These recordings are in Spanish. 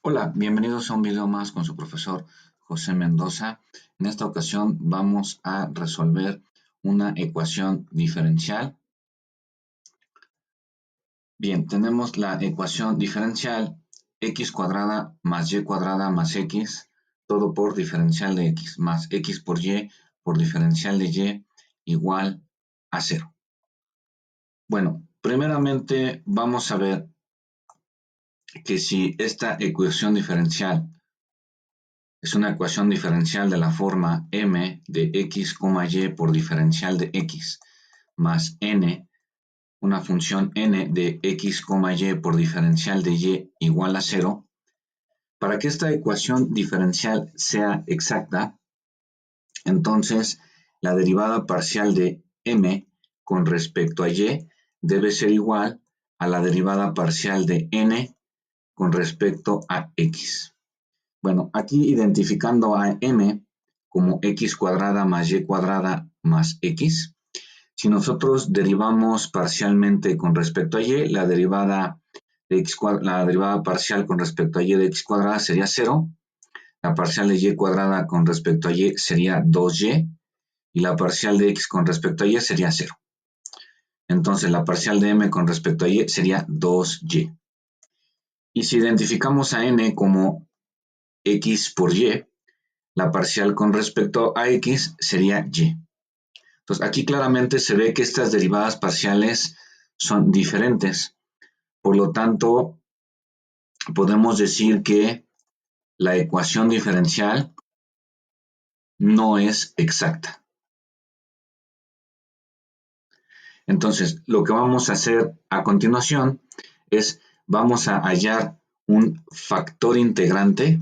Hola, bienvenidos a un video más con su profesor José Mendoza. En esta ocasión vamos a resolver una ecuación diferencial. Bien, tenemos la ecuación diferencial x cuadrada más y cuadrada más x, todo por diferencial de x, más x por diferencial de y igual a 0. Bueno, primeramente vamos a ver que si esta ecuación diferencial es una ecuación diferencial de la forma m de x, y por diferencial de x más n, una función n de x, y por diferencial de y igual a 0. Para que esta ecuación diferencial sea exacta, entonces la derivada parcial de m con respecto a y debe ser igual a la derivada parcial de n con respecto a x. Bueno, aquí identificando a m como x cuadrada más y cuadrada más x, si nosotros derivamos parcialmente con respecto a y, la derivada parcial con respecto a y de x cuadrada sería 0, la parcial de y cuadrada con respecto a y sería 2y, y la parcial de x con respecto a y sería 0. Entonces la parcial de m con respecto a y sería 2y. Y si identificamos a n como x por y, la parcial con respecto a x sería y. Entonces aquí claramente se ve que estas derivadas parciales son diferentes. Por lo tanto, podemos decir que la ecuación diferencial no es exacta. Entonces, lo que vamos a hacer a continuación es vamos a hallar un factor integrante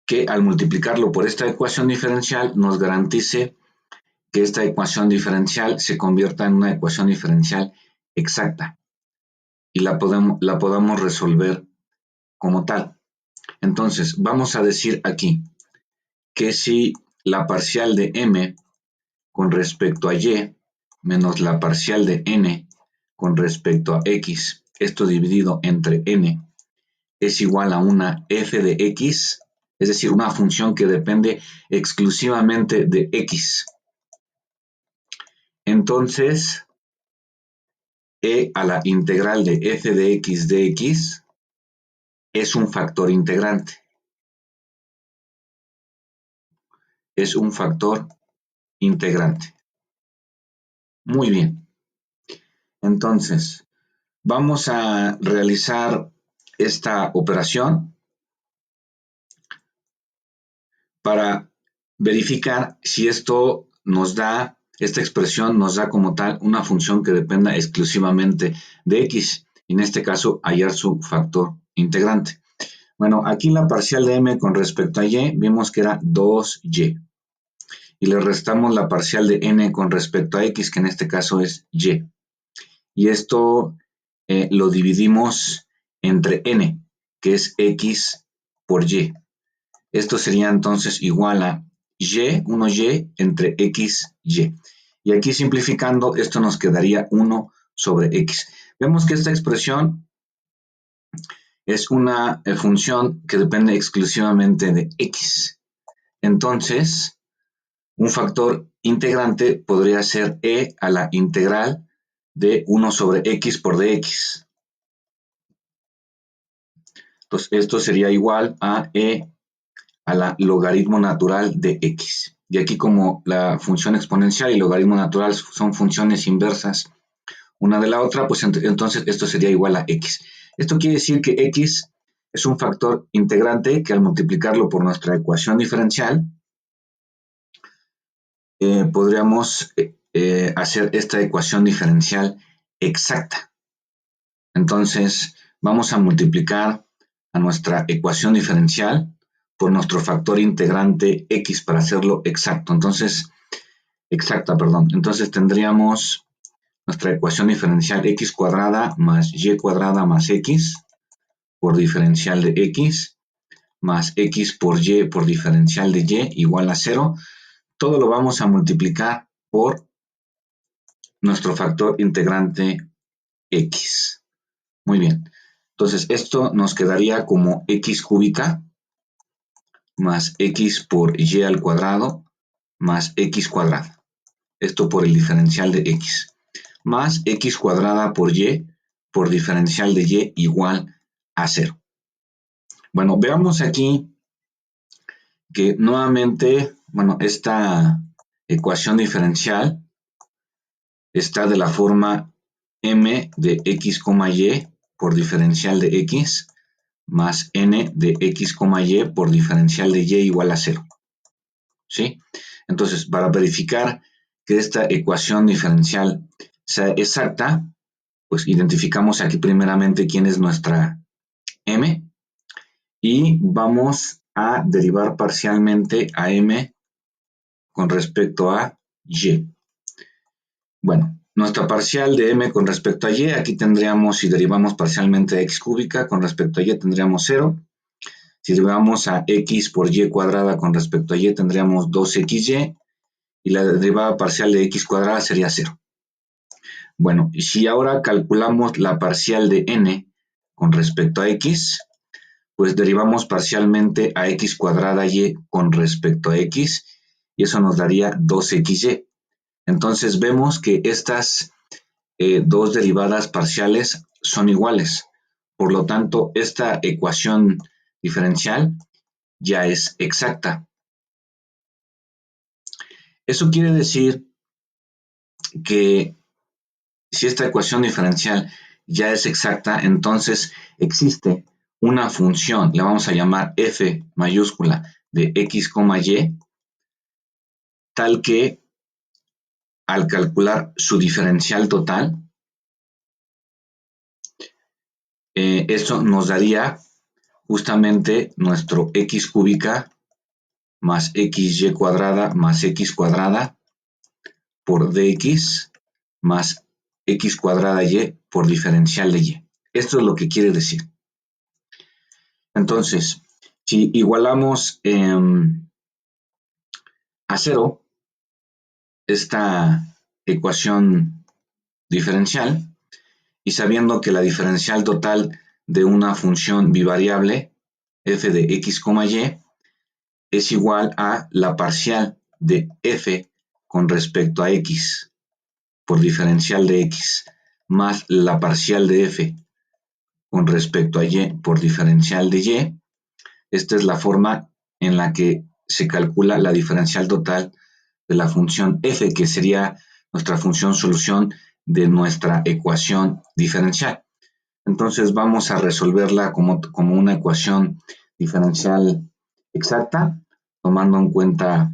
que al multiplicarlo por esta ecuación diferencial nos garantice que esta ecuación diferencial se convierta en una ecuación diferencial exacta y la podamos resolver como tal. Entonces, vamos a decir aquí que si la parcial de m con respecto a y menos la parcial de n con respecto a x, esto dividido entre n, es igual a una f de x, es decir, una función que depende exclusivamente de x. Entonces, e a la integral de f de x dx es un factor integrante. Es un factor integrante. Muy bien. Entonces, vamos a realizar esta operación para verificar si esta expresión nos da como tal una función que dependa exclusivamente de x, en este caso hallar su factor integrante. Bueno, aquí la parcial de m con respecto a y vimos que era 2y, y le restamos la parcial de n con respecto a x, que en este caso es y, y esto lo dividimos entre n, que es x por y. Esto sería entonces igual a y, 1y entre x, y. Y aquí simplificando, esto nos quedaría 1 sobre x. Vemos que esta expresión es una función que depende exclusivamente de x. Entonces, un factor integrante podría ser e a la integral de 1 sobre x por dx. Entonces, esto sería igual a e a la logaritmo natural de x. Y aquí, como la función exponencial y logaritmo natural son funciones inversas una de la otra, pues entonces esto sería igual a x. Esto quiere decir que x es un factor integrante que al multiplicarlo por nuestra ecuación diferencial, podríamos hacer esta ecuación diferencial exacta. Entonces, vamos a multiplicar a nuestra ecuación diferencial por nuestro factor integrante x para hacerlo exacto. Entonces, Entonces tendríamos nuestra ecuación diferencial x cuadrada más y cuadrada más x por diferencial de x más x por y por diferencial de y igual a 0. Todo lo vamos a multiplicar por nuestro factor integrante x. Muy bien. Entonces, esto nos quedaría como x cúbica más x por y al cuadrado más x cuadrada. Esto por el diferencial de x. Más x cuadrada por y por diferencial de y igual a 0. Bueno, veamos aquí que nuevamente, bueno, esta ecuación diferencial está de la forma m de x, y por diferencial de x más n de x, y por diferencial de y igual a 0. ¿Sí? Entonces, para verificar que esta ecuación diferencial sea exacta, pues identificamos aquí primeramente quién es nuestra m y vamos a derivar parcialmente a m con respecto a y. Bueno, nuestra parcial de m con respecto a y, aquí tendríamos, si derivamos parcialmente a x cúbica con respecto a y, tendríamos 0. Si derivamos a x por y cuadrada con respecto a y, tendríamos 2xy y la derivada parcial de x cuadrada sería 0. Bueno, y si ahora calculamos la parcial de n con respecto a x, pues derivamos parcialmente a x cuadrada y con respecto a x y eso nos daría 2xy. Entonces vemos que estas dos derivadas parciales son iguales. Por lo tanto, esta ecuación diferencial ya es exacta. Eso quiere decir que si esta ecuación diferencial ya es exacta, entonces existe una función, la vamos a llamar f mayúscula de x, y, tal que al calcular su diferencial total, eso nos daría justamente nuestro x cúbica más xy cuadrada más x cuadrada por dx más x cuadrada y por diferencial de y. Esto es lo que quiere decir. Entonces, si igualamos a 0 esta ecuación diferencial y sabiendo que la diferencial total de una función bivariable f de x, y es igual a la parcial de f con respecto a x por diferencial de x más la parcial de f con respecto a y por diferencial de y. Esta es la forma en la que se calcula la diferencial total de la función f, que sería nuestra función solución de nuestra ecuación diferencial. Entonces vamos a resolverla como una ecuación diferencial exacta, tomando en cuenta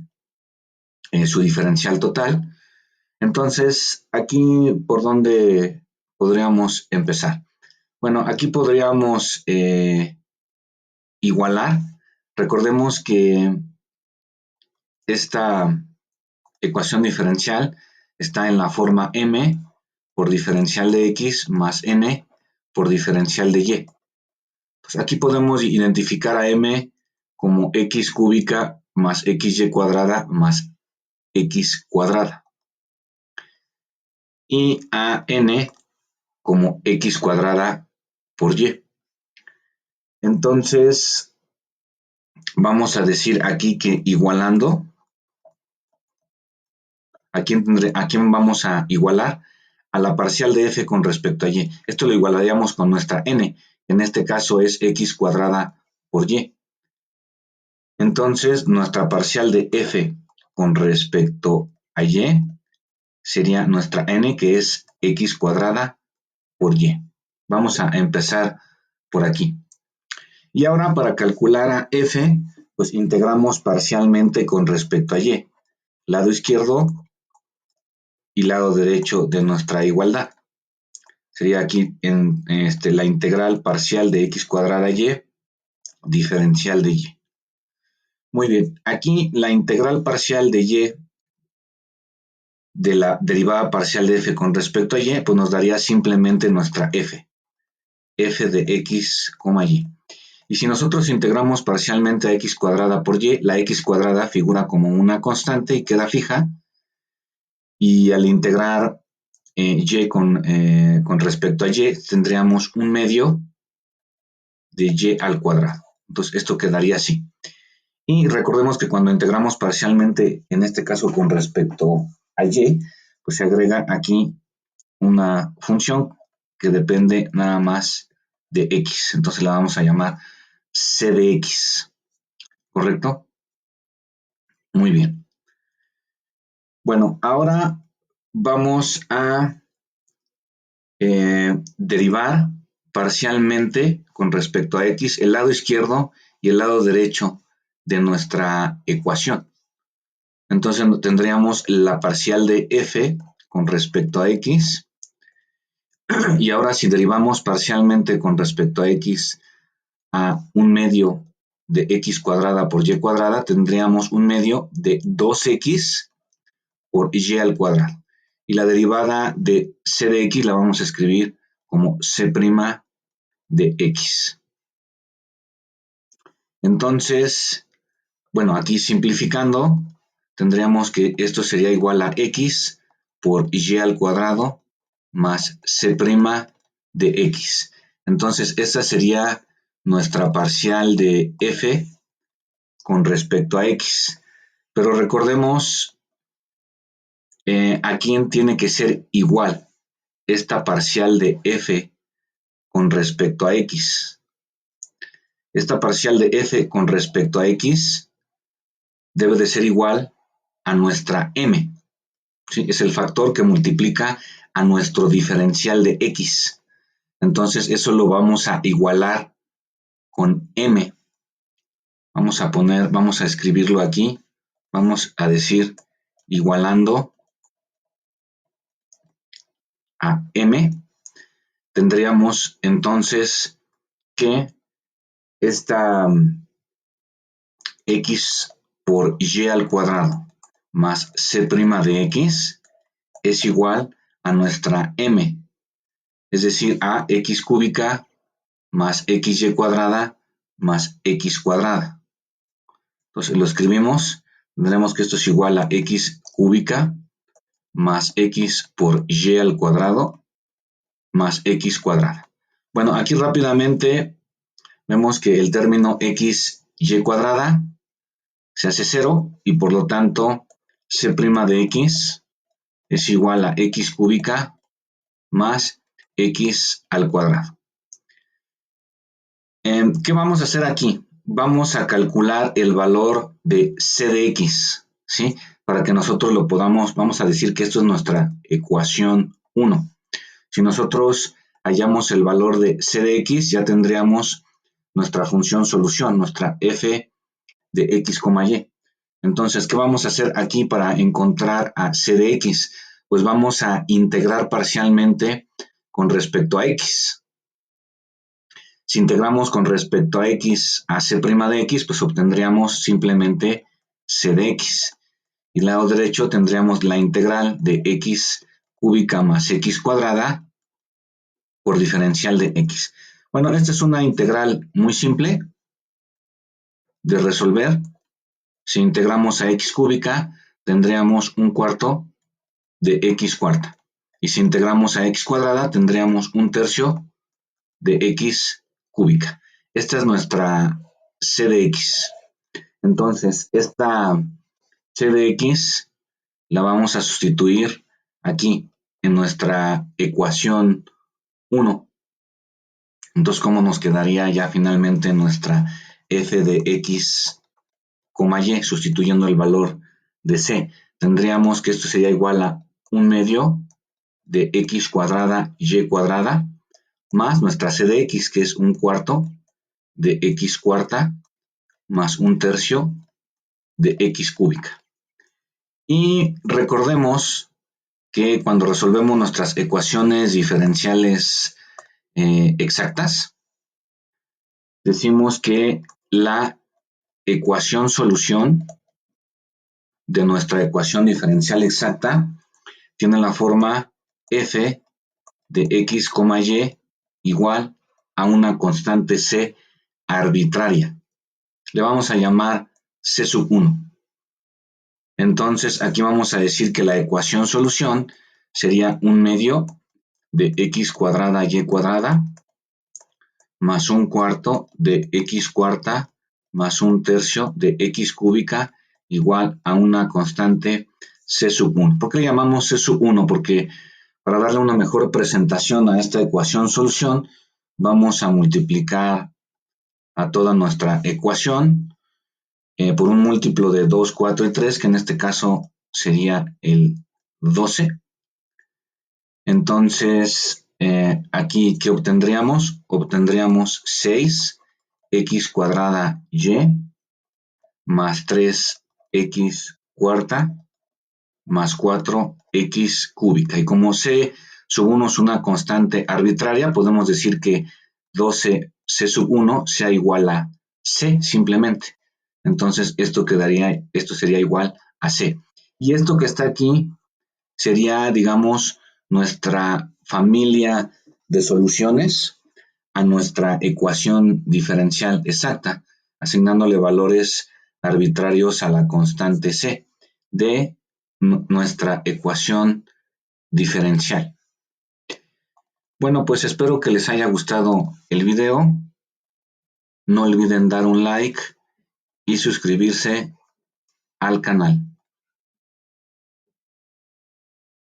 su diferencial total. Entonces, aquí por dónde podríamos empezar. Bueno, aquí podríamos igualar. Recordemos que esta ecuación diferencial está en la forma m por diferencial de x más n por diferencial de y. Pues aquí podemos identificar a m como x cúbica más xy cuadrada más x cuadrada y a n como x cuadrada por y. Entonces, vamos a decir aquí que igualando, ¿a quién vamos a igualar? A la parcial de f con respecto a y. Esto lo igualaríamos con nuestra n, en este caso es x cuadrada por y. Entonces, nuestra parcial de f con respecto a y sería nuestra n, que es x cuadrada por y. Vamos a empezar por aquí. Y ahora para calcular a f, pues integramos parcialmente con respecto a y. Lado izquierdo y lado derecho de nuestra igualdad. Sería aquí la integral parcial de x cuadrada y, diferencial de y. Muy bien, aquí la integral parcial de y de la derivada parcial de f con respecto a y, pues nos daría simplemente nuestra f de x, y. Y si nosotros integramos parcialmente a x cuadrada por y, la x cuadrada figura como una constante y queda fija. Y al integrar y con respecto a y, tendríamos un medio de y al cuadrado. Entonces, esto quedaría así. Y recordemos que cuando integramos parcialmente, en este caso con respecto a y, pues se agrega aquí una función que depende nada más de x. Entonces la vamos a llamar c de x. ¿Correcto? Muy bien. Bueno, ahora vamos a derivar parcialmente con respecto a x el lado izquierdo y el lado derecho de nuestra ecuación. Entonces tendríamos la parcial de f con respecto a x. Y ahora si derivamos parcialmente con respecto a x a un medio de x cuadrada por y cuadrada, tendríamos un medio de 2x por y al cuadrado. Y la derivada de c de x la vamos a escribir como c' de x. Entonces, bueno, aquí simplificando, tendríamos que esto sería igual a x por y al cuadrado más c' de x. Entonces, esta sería nuestra parcial de f con respecto a x. Pero recordemos a quién tiene que ser igual esta parcial de f con respecto a x. Esta parcial de f con respecto a x debe de ser igual a nuestra m. ¿Sí? Es el factor que multiplica a nuestro diferencial de x. Entonces eso lo vamos a igualar con m. Vamos a escribirlo aquí. Vamos a decir igualando a m. Tendríamos entonces que esta x por y al cuadrado más c' de x es igual a nuestra m, es decir, a x cúbica más xy cuadrada más x cuadrada. Entonces lo escribimos, tendremos que esto es igual a x cúbica más x por y al cuadrado más x cuadrada. Bueno, aquí rápidamente vemos que el término x y cuadrada se hace 0 y por lo tanto c' de x es igual a x cúbica más x al cuadrado. ¿Qué vamos a hacer aquí? Vamos a calcular el valor de c de x, ¿sí? Para que nosotros lo podamos, vamos a decir que esto es nuestra ecuación 1. Si nosotros hallamos el valor de c de x, ya tendríamos nuestra función solución, nuestra f de x, y. Entonces, ¿qué vamos a hacer aquí para encontrar a c de x? Pues vamos a integrar parcialmente con respecto a x. Si integramos con respecto a x a c' de x, pues obtendríamos simplemente c de x. Y lado derecho tendríamos la integral de x cúbica más x cuadrada por diferencial de x. Bueno, esta es una integral muy simple de resolver. Si integramos a x cúbica, tendríamos un cuarto de x cuarta. Y si integramos a x cuadrada, tendríamos un tercio de x cúbica. Esta es nuestra c de x. Entonces, esta c de x la vamos a sustituir aquí en nuestra ecuación 1. Entonces, ¿cómo nos quedaría ya finalmente nuestra f de x, y sustituyendo el valor de c? Tendríamos que esto sería igual a un medio de x cuadrada y cuadrada más nuestra c de x, que es un cuarto de x cuarta más un tercio de x cúbica. Y recordemos que cuando resolvemos nuestras ecuaciones diferenciales exactas, decimos que la ecuación solución de nuestra ecuación diferencial exacta tiene la forma f de x, y igual a una constante c arbitraria. Le vamos a llamar C sub 1. Entonces aquí vamos a decir que la ecuación solución sería 1/2 de x cuadrada y cuadrada más 1/4 de x cuarta más 1/3 de x cúbica igual a una constante C sub 1. ¿Por qué le llamamos C sub 1? Porque para darle una mejor presentación a esta ecuación solución, vamos a multiplicar a toda nuestra ecuación por un múltiplo de 2, 4 y 3, que en este caso sería el 12. Entonces, aquí, ¿qué obtendríamos? Obtendríamos 6x cuadrada y más 3x cuarta más 4x cúbica. Y como C sub 1 es una constante arbitraria, podemos decir que 12c sub 1 sea igual a C simplemente. Entonces esto sería igual a C. Y esto que está aquí sería, digamos, nuestra familia de soluciones a nuestra ecuación diferencial exacta, asignándole valores arbitrarios a la constante C de nuestra ecuación diferencial. Bueno, pues espero que les haya gustado el video. No olviden dar un like y suscribirse al canal.